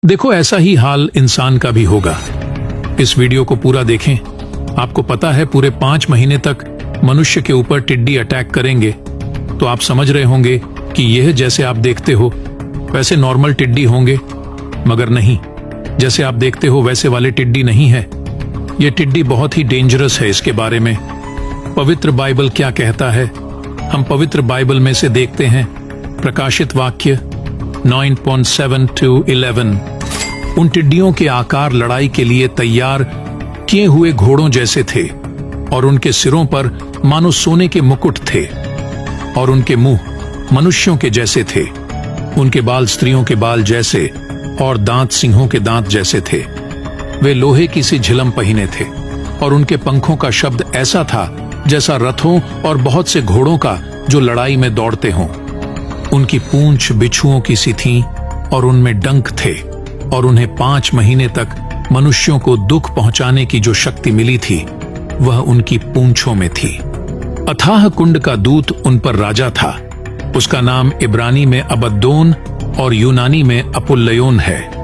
देखो, ऐसा ही हाल इंसान का भी होगा। इस वीडियो को पूरा देखें। आपको पता है पूरे 5 महीने तक मनुष्य के ऊपर टिड्डी अटैक करेंगे, तो आप समझ रहे होंगे कि यह जैसे आप देखते हो वैसे नॉर्मल टिड्डी होंगे, मगर नहीं, जैसे आप देखते हो वैसे वाले टिड्डी नहीं है। ये टिड्डी बहुत ही डेंजरस है। इसके बारे में पवित्र बाइबल क्या कहता है, हम पवित्र बाइबल में से देखते हैं। प्रकाशित वाक्य 9:7-11। उन टिड्डियों के आकार लड़ाई के लिए तैयार किए हुए घोड़ों जैसे थे, और उनके सिरों पर मानो सोने के मुकुट थे, और उनके मुंह मनुष्यों के जैसे थे। उनके बाल स्त्रियों के बाल जैसे, और दांत सिंहों के दांत जैसे थे। वे लोहे की सी झिलम पहिने थे, और उनके पंखों का शब्द ऐसा था जैसा रथों और बहुत से घोड़ों का जो लड़ाई में दौड़ते हों। उनकी पूंछ बिच्छुओं की सी थी, और उनमें डंक थे, और उन्हें 5 महीने तक मनुष्यों को दुख पहुंचाने की जो शक्ति मिली थी वह उनकी पूंछों में थी। अथाह कुंड का दूत उन पर राजा था। उसका नाम इब्रानी में अबद्दोन और यूनानी में अपुल्लयोन है।